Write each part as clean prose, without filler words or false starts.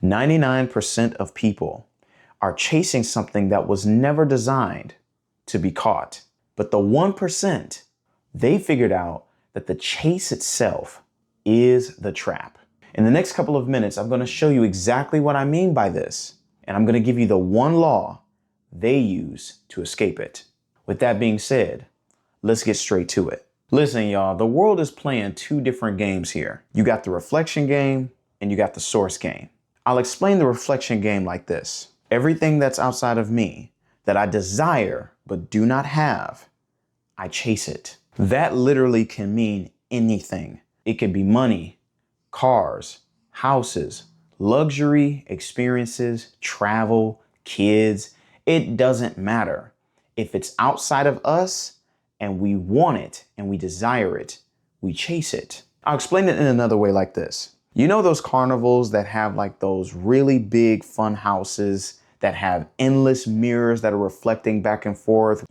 99% of people are chasing something that was never designed to be caught. But the 1%, they figured out that the chase itself is the trap. In the next couple of minutes, I'm going to show you exactly what I mean by this. And I'm going to give you the one law they use to escape it. With that being said, let's get straight to it. Listen, y'all, the world is playing two different games here. You got the reflection game and you got the source game. I'll explain the reflection game like this. Everything that's outside of me that I desire but do not have, I chase it. That literally can mean anything. It could be money, cars, houses, luxury experiences, travel, kids. It doesn't matter. If it's outside of us and we want it and we desire it, we chase it. I'll explain it in another way like this. You know those carnivals that have like those really big fun houses that have endless mirrors that are reflecting back and forth,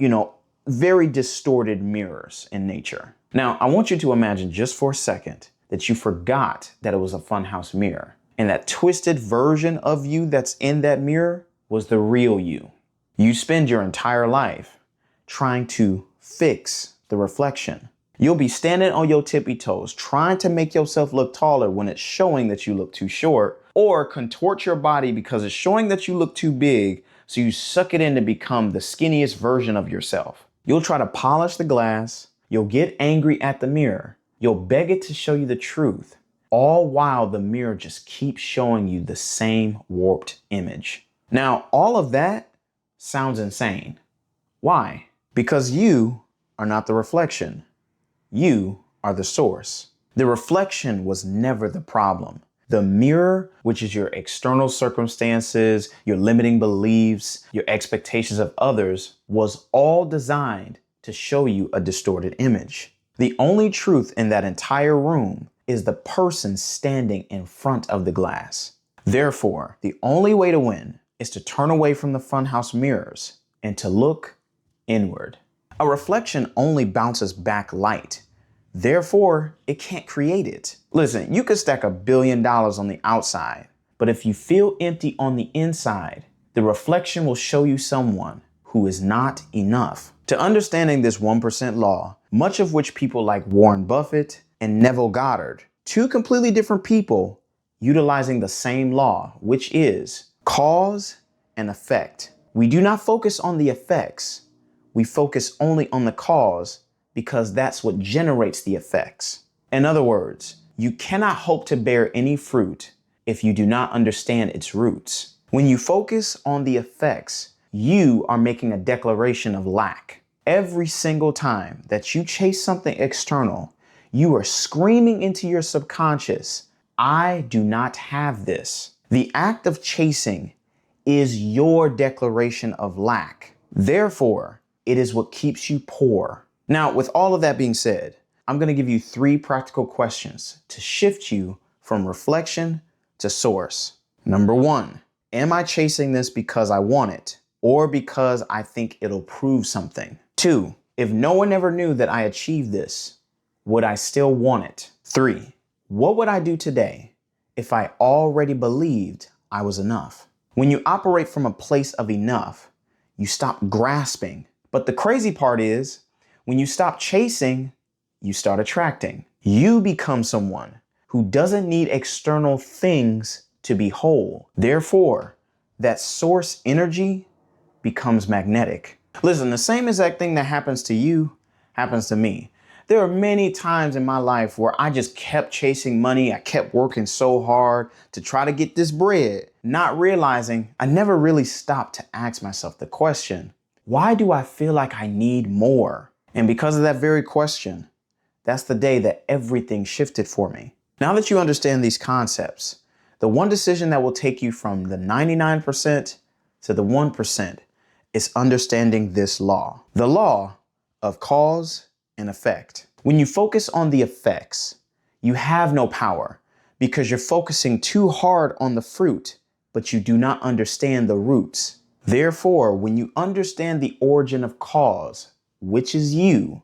very distorted mirrors in nature. Now, I want you to imagine just for a second that you forgot that it was a funhouse mirror and that twisted version of you that's in that mirror was the real you. You spend your entire life trying to fix the reflection. You'll be standing on your tippy toes, trying to make yourself look taller when it's showing that you look too short, or contort your body because it's showing that you look too big, so you suck it in to become the skinniest version of yourself. You'll try to polish the glass, you'll get angry at the mirror, you'll beg it to show you the truth, all while the mirror just keeps showing you the same warped image. Now, all of that sounds insane. Why? Because you are not the reflection. You are the source. The reflection was never the problem. The mirror, which is your external circumstances, your limiting beliefs, your expectations of others, was all designed to show you a distorted image. The only truth in that entire room is the person standing in front of the glass. Therefore, the only way to win is to turn away from the funhouse mirrors and to look inward. A reflection only bounces back light. Therefore, it can't create it. Listen, you could stack $1 billion on the outside, but if you feel empty on the inside, the reflection will show you someone who is not enough. To understanding this 1% law, much of which people like Warren Buffett and Neville Goddard, two completely different people utilizing the same law, which is cause and effect. We do not focus on the effects. We focus only on the cause because that's what generates the effects. In other words, you cannot hope to bear any fruit if you do not understand its roots. When you focus on the effects, you are making a declaration of lack. Every single time that you chase something external, you are screaming into your subconscious, I do not have this. The act of chasing is your declaration of lack. Therefore, it is what keeps you poor. Now, with all of that being said, I'm going to give you 3 practical questions to shift you from reflection to source. Number 1, am I chasing this because I want it or because I think it'll prove something? 2, if no one ever knew that I achieved this, would I still want it? 3, what would I do today if I already believed I was enough? When you operate from a place of enough, you stop grasping. But the crazy part is, when you stop chasing, you start attracting. You become someone who doesn't need external things to be whole. Therefore, that source energy becomes magnetic. Listen, the same exact thing that happens to you happens to me. There are many times in my life where I just kept chasing money. I kept working so hard to try to get this bread, not realizing I never really stopped to ask myself the question, why do I feel like I need more? And because of that very question, that's the day that everything shifted for me. Now that you understand these concepts, the one decision that will take you from the 99% to the 1% is understanding this law. The law of cause and effect. When you focus on the effects, you have no power because you're focusing too hard on the fruit, but you do not understand the roots. Therefore, when you understand the origin of cause, which is you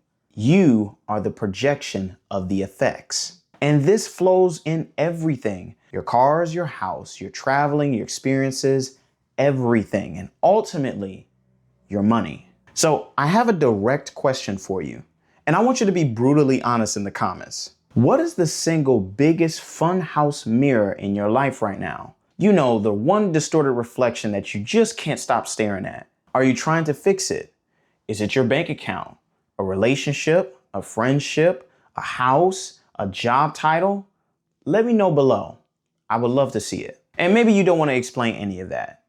are the projection of the effects. And this flows in everything: your cars, your house, your traveling, your experiences, everything, and ultimately your money. So I have a direct question for you, and I want you to be brutally honest in the comments. What is the single biggest funhouse mirror in your life right now? You know, the one distorted reflection that you just can't stop staring at. Are you trying to fix it? Is it your bank account, a relationship, a friendship, a house, a job title? Let me know below. I would love to see it. And maybe you don't want to explain any of that.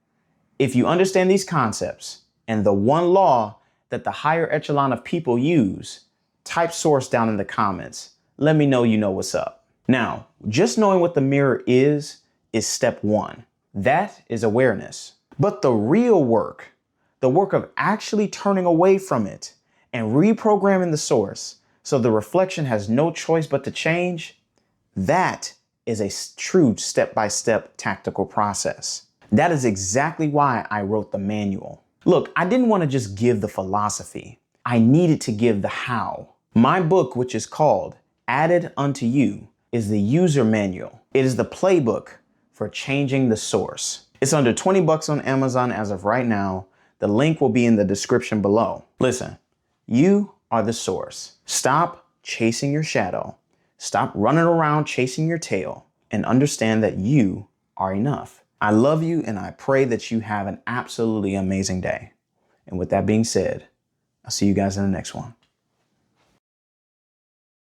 If you understand these concepts and the one law that the higher echelon of people use, type source down in the comments. Let me know you know what's up. Now, just knowing what the mirror is step one. That is awareness. But the real work, the work of actually turning away from it and reprogramming the source so the reflection has no choice but to change, that is a true step-by-step tactical process. That is exactly why I wrote the manual. Look, I didn't want to just give the philosophy. I needed to give the how. My book, which is called Added Unto You, is the user manual. It is the playbook for changing the source. It's under 20 bucks on Amazon as of right now. The link will be in the description below. Listen, you are the source. Stop chasing your shadow. Stop running around chasing your tail and understand that you are enough. I love you and I pray that you have an absolutely amazing day. And with that being said, I'll see you guys in the next one.